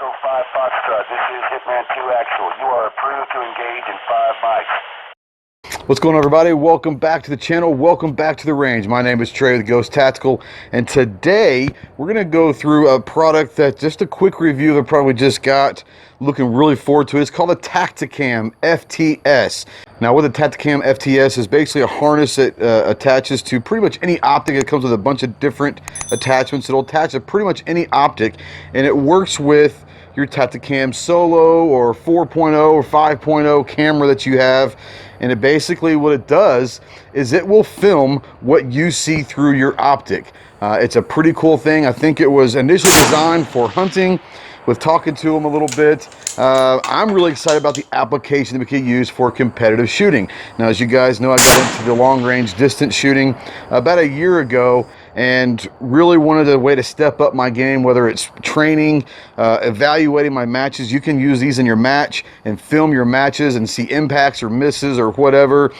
Echo 5 Foxtrot, this is Hitman 2 Actual. You are approved to engage in 5 mics. What's going on, everybody? Welcome back to the channel. Welcome back to the range. My name is Trey with Ghost Tactical, and today we're going to go through a product that, just a quick review of the product we just got. Looking really forward to it. It's called the Tactacam FTS. Now, what the Tactacam FTS is basically a harness that attaches to pretty much any optic. It comes with a bunch of different attachments. It'll attach to pretty much any optic, and it works with your Tactacam Solo or 4.0 or 5.0 camera that you have. And it basically, what it does is it will film what you see through your optic. It's a pretty cool thing. I think it was initially designed for hunting. With talking to them a little bit, I'm really excited about the application that we could use for competitive shooting. Now, as you guys know, I got into the long range distance shooting about a year ago, and really wanted a way to step up my game, whether it's training, evaluating my matches. You can use these in your match and film your matches and see impacts or misses or whatever.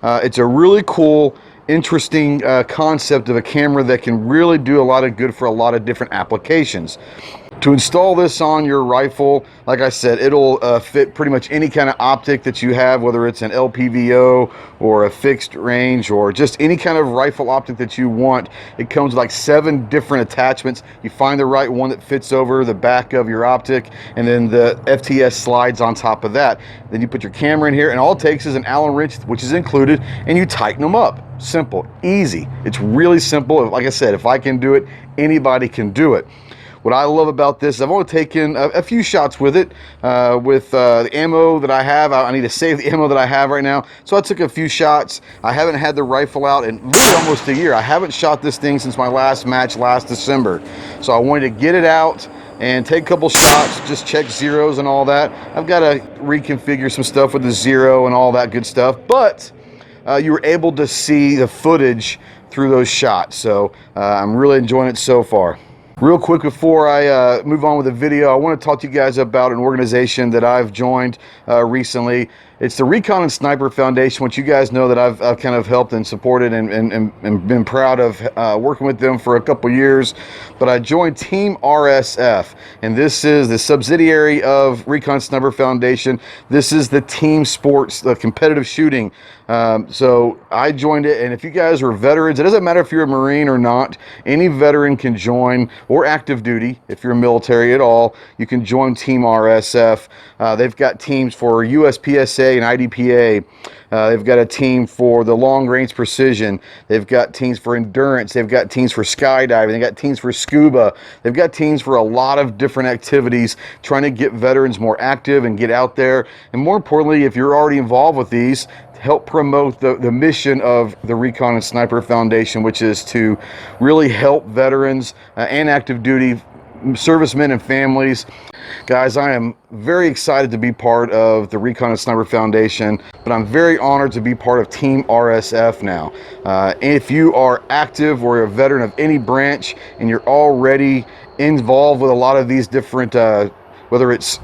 It's a really cool, interesting concept of a camera that can really do a lot of good for a lot of different applications. To install this on your rifle, like I said, it'll fit pretty much any kind of optic that you have, whether it's an LPVO or a fixed range or just any kind of rifle optic that you want. It comes with like 7 different attachments. You find the right one that fits over the back of your optic, and then the FTS slides on top of that. Then you put your camera in here, and all it takes is an Allen wrench, which is included, and you tighten them up. Simple, easy. It's really simple. Like I said, if I can do it, anybody can do it. What I love about this, I've only taken a few shots with it. With the ammo that I have, I need to save the ammo that I have right now. So I took a few shots. I haven't had the rifle out in really almost a year. I haven't shot this thing since my last match last December. So I wanted to get it out and take a couple shots, just check zeros and all that. I've got to reconfigure some stuff with the zero and all that good stuff. But you were able to see the footage through those shots. So I'm really enjoying it so far. Real quick before I move on with the video, I want to talk to you guys about an organization that I've joined recently. It's the Recon and Sniper Foundation, which you guys know that I've kind of helped and supported and been proud of working with them for a couple years. But I joined Team RSF, and this is the subsidiary of Recon Sniper Foundation. This is the team sports, the competitive shooting. So I joined it, and if you guys are veterans, it doesn't matter if you're a Marine or not, any veteran can join, or active duty, if you're military at all, you can join Team RSF. They've got teams for USPSA and IDPA. They've got a team for the long range precision. They've got teams for endurance. They've got teams for skydiving. They've got teams for scuba. They've got teams for a lot of different activities, trying to get veterans more active and get out there. And more importantly, if you're already involved with these, help promote the mission of the Recon and Sniper Foundation, which is to really help veterans and active duty servicemen and families. Guys, I am very excited to be part of the Recon and Sniper Foundation, but I'm very honored to be part of Team RSF now. If you are active or a veteran of any branch and you're already involved with a lot of these different, whether it's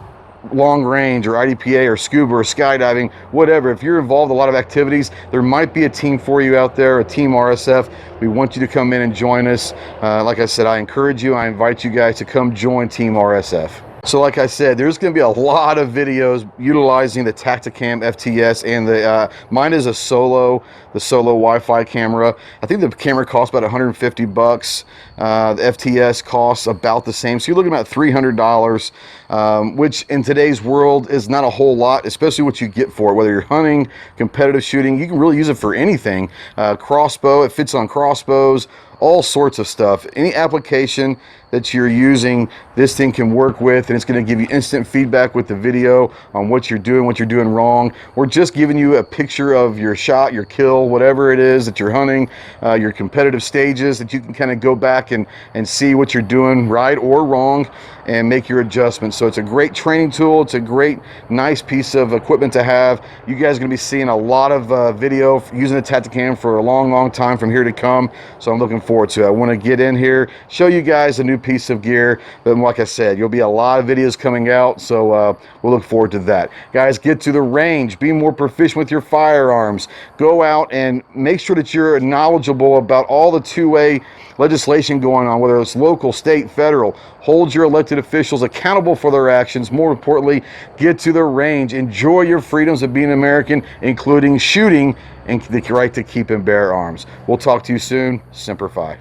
long range or IDPA or scuba or skydiving, whatever, if you're involved in a lot of activities, there might be a team for you out there, a Team RSF. We want you to come in and join us. Like I said, I encourage you, I invite you guys to come join Team RSF. So like I said, there's going to be a lot of videos utilizing the Tactacam FTS, and the mine is a Solo, the Solo Wi-Fi camera. I think the camera costs about 150 bucks. The FTS costs about the same. So you're looking at $300, which in today's world is not a whole lot, especially what you get for it. Whether you're hunting, competitive shooting, you can really use it for anything. Crossbow, it fits on crossbows, all sorts of stuff. Any application that you're using, this thing can work with, and it's going to give you instant feedback with the video on what you're doing wrong. We're just giving you a picture of your shot, your kill, whatever it is that you're hunting, your competitive stages, that you can kind of go back and see what you're doing right or wrong and make your adjustments. So it's a great training tool. It's a great, nice piece of equipment to have. You guys are going to be seeing a lot of video using the Tactacam for a long time from here to come. So I'm looking forward to it. I want to get in here, show you guys a new piece of gear. But like I said, you'll be a lot of videos coming out, so we'll look forward to that. Guys, get to the range, be more proficient with your firearms. Go out and make sure that you're knowledgeable about all the two-way legislation going on, whether it's local, state, federal. Hold your elected officials accountable for their actions. More importantly, get to the range. Enjoy your freedoms of being American, including shooting and the right to keep and bear arms. We'll talk to you soon. Semper Fi.